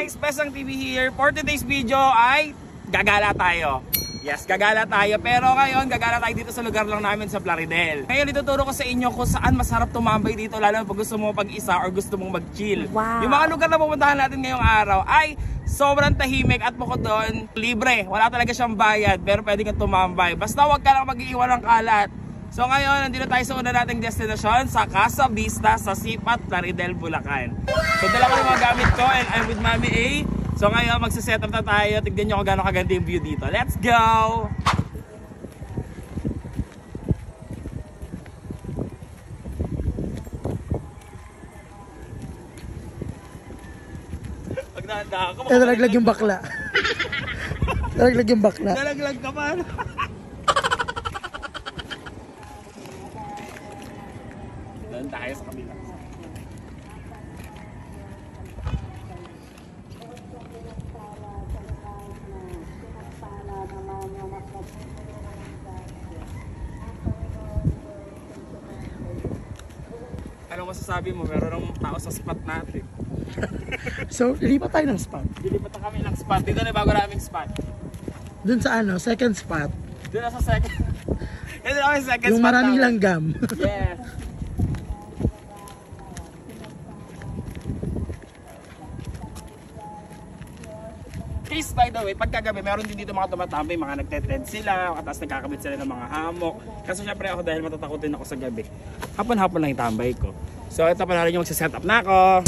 guys, Pesang TV here. For today's video ay gagala tayo. Yes, gagala tayo. Pero ngayon, gagala tayo dito sa lugar lang namin sa Plaridel. Ngayon, ituturo ko sa inyo kung saan masarap tumambay dito, lalo pag gusto mo pag-isa or gusto mong mag-chill. Wow. Yung mga lugar na pupuntahan natin ngayong araw ay sobrang tahimik at bukod doon, libre. Wala talaga siyang bayad, pero pwede kang tumambay. Basta huwag ka lang mag-iiwan ng kalat. So ngayon, nandito tayo sa una nating destinasyon, sa Casa Vista, sa Sipat, Plaridel, Bulacan. So dala ko yung mga gamit ko and I'm with Mami A. So ngayon, magsiset up na tayo. Tignan nyo kung gano'ng kaganda yung view dito. Let's go! Pagdahanda ako. Nalaglag yung bakla. Nalaglag yung bakla. Nalaglag ka pa. Doon tayo sa kabila. Ano masasabi mo? Meron ng tao sa spot natin. So, lilipat tayo ng spot. Lilipat na kami ng spot. Dito na bago naming spot. Dun sa ano, second spot. Doon na sa second. Ito na kami second yung spot. Yung maraming langgam. Yes. Guys, by the way, pagkagabi, meron din dito mga tumatambay, mga nagteted sila, tapos nagkakabit sila ng mga hammock. Kasi syempre ako dahil matatakotin ako sa gabi, hapon-hapon lang yung tambay ko. So ito pa na rin yung magsiset up na ako.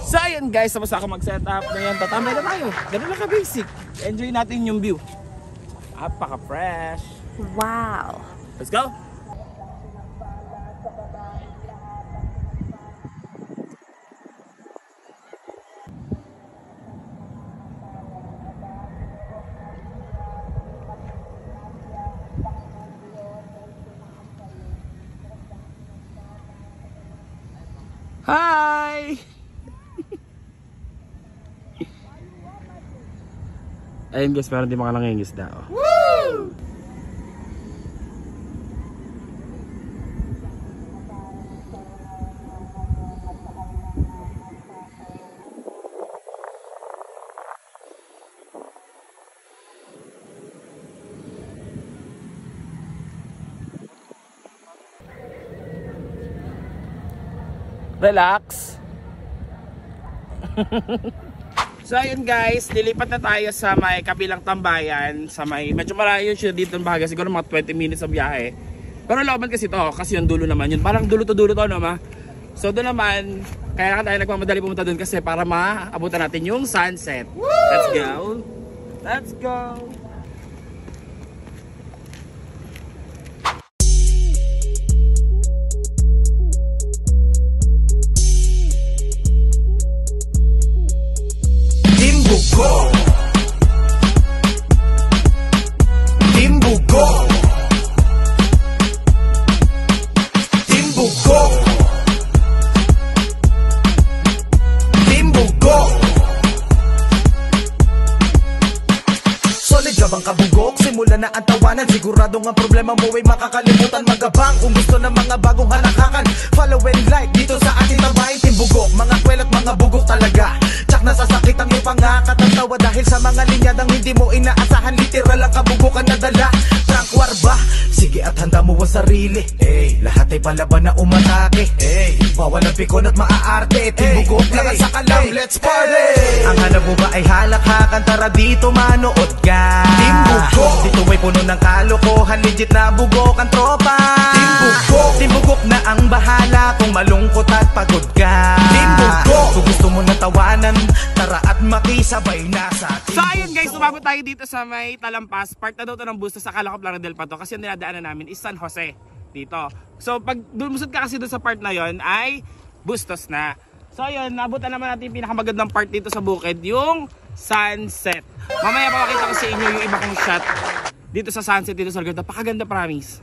So ayun guys, tapos ako mag-set up. Ngayon, tatambay na tayo. Ganun lang ka-basic. Enjoy natin yung view. Apaka-fresh. Wow. Let's go! Hi! Ayun guys, meron din mga nangingisda. Oh. Woo! Relax. So ayun guys, lilipat na tayo sa may kabilang tambayan, sa may medyo malayo siya dito ng bahaga, siguro mga 20 minutes sa biyahe. Pero looban kasi to, kasi yung dulo naman yun, parang dulo to no ma. So doon naman, kaya tayo nagmamadali pumunta doon kasi para maabutan natin yung sunset. Woo! Let's go. Let's go. Timbugo Timbugo Timbugo Solid ka bang kabugok? Simula na ang tawanan, sigurado nga problema mo ay makakalimutan. Magabang kung gusto ng mga bagong halakakan. Follow and like dito sa ating tambahin. Timbugok, mga kwelot, mga bugok talaga. Tsak nasasakit ang iyong pangakat ang tawa dahil sa mga linyadang hindi mo inaasahan. Literal ang kabugukan na dala. Frank Warba, sige at handa mo ang sarili. Lahat ay palaban na umatake. Bawal ang pikon at maaarte. Timbugok lang at sakalam, let's party. Ang hanap mo ba ay halakhakan? Tara dito manood ka. Timbugok, dito ay puno ng kalokohan. Legit na bugok ang tropa. Timbugok, timbugok na ang bahala kung malungkot at pagod ka. Timbugok, kung gusto mo na tawanan, tara at makisabay na sa Timbugok. So ayun guys, tumabot tayo dito sa may Talampas. Part na daw to ng Bustos, sa Caloocan, Plaridel pa to. Kasi yung dinadaanan namin is San Jose dito. So pag dumusod ka kasi doon sa part na yon ay Bustos na. So ayun, nabutan naman natin yung pinakamagandang part dito sa bukid, yung sunset. Mamaya pakakita ko sa inyo yung iba kong shot dito sa sunset dito sa lugar. Napakaganda, promise.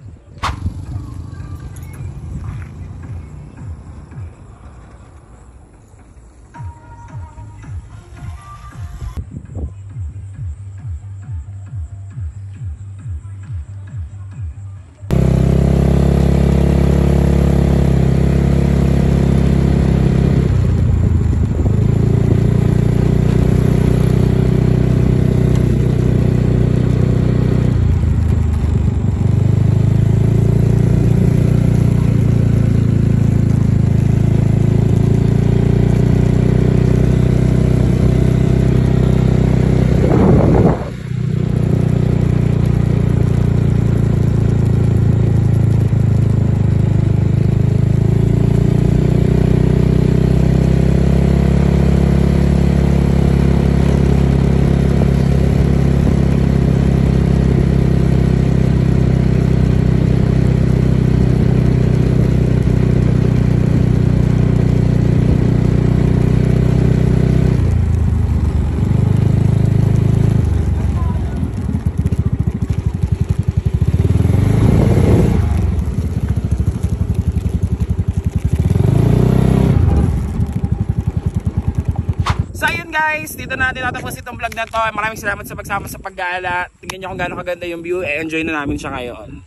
So ayun guys, dito na natin natapos itong vlog na to. Maraming salamat sa pagsama sa paggala. Tingnan nyo kung gaano kaganda yung view. Enjoy na namin siya ngayon.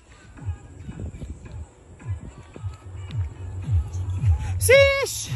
Sheesh!